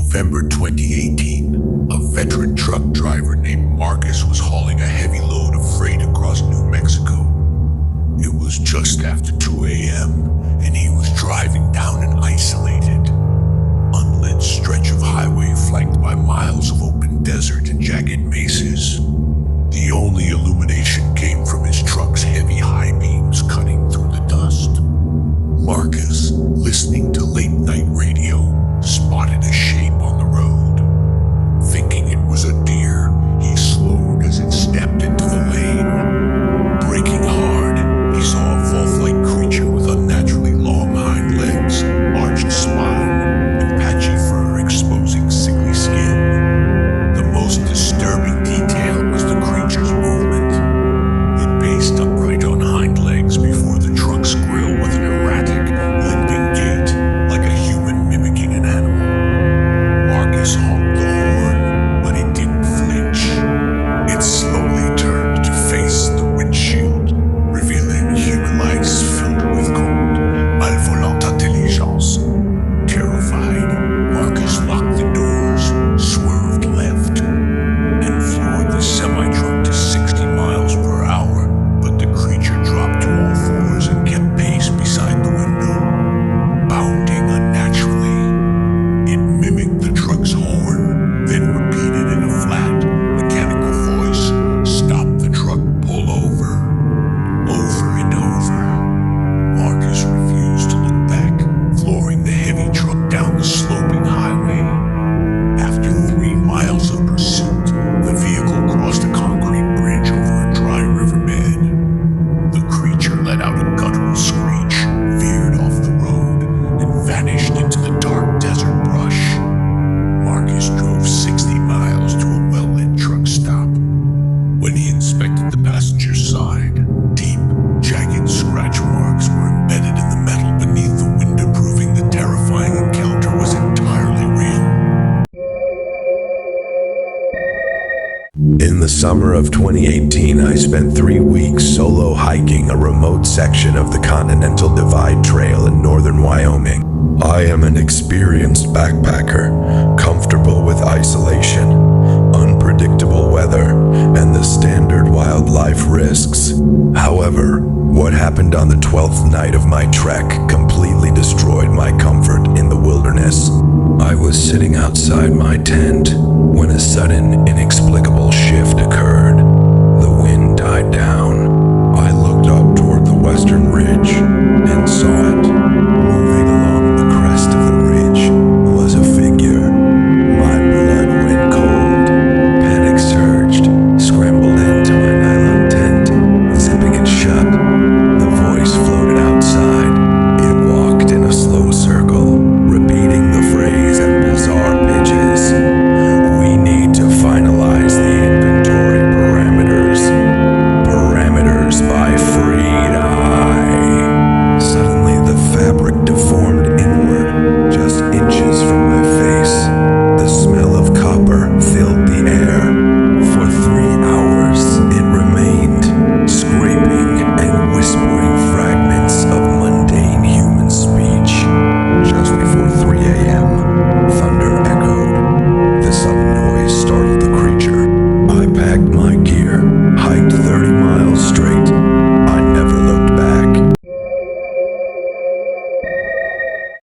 November 2018, a veteran truck driver named Marcus was hauling a heavy load of freight across New Mexico. It was just after 2 a.m., and he was driving down an isolated, unlit stretch of highway flanked by miles of open desert and jagged mesas. The only illumination came from his truck's heavy high beams cutting through the dust. Marcus, listening to late-night radio, spotted a shape on the road. Thinking it was a deer, he slowed as it stepped into the lane. Braking hard, he saw a wolf-like creature with unnaturally long hind legs, arched smile, and patchy fur exposing sickly skin. The most disturbing detail was the creature's movement. It paced upright on hind legs before the truck's grill with an erratic, limping gait, like a human mimicking an animal. Marcus honked the horn, but it didn't flinch. It slowly turned to face the windshield, revealing human legs filled with cold, malvolante intelligence. Terrified, Marcus locked the doors, swerved left, and floored the semi-truck to 60 miles per hour, but the creature dropped to all fours and kept pace beside the window, bounding unnaturally. It mimicked the truck's horn, then repeated in a flat, mechanical voice, "Stop the truck, pull over." Over and over. Marcus refused to look back, flooring the heavy truck down the sloping highway. After 3 miles of pursuit, the vehicle crossed a concrete bridge over a dry riverbed. The creature let out a guttural screech, veered off the road, and vanished into the dark desert brush. Marcus drove 60 miles to a well-lit truck stop. When he inspected the passenger side, deep, jagged scratch marks were embedded in the metal beneath the window, proving the terrifying encounter was entirely real. In the summer of 2018, I spent 3 weeks solo hiking a remote section of the Continental Divide Trail in northern Wyoming. I am an experienced backpacker, comfortable with isolation, unpredictable weather, and the standard wildlife risks. However, what happened on the 12th night of my trek completely destroyed my comfort in the wilderness. I was sitting outside my tent when a sudden, inexplicable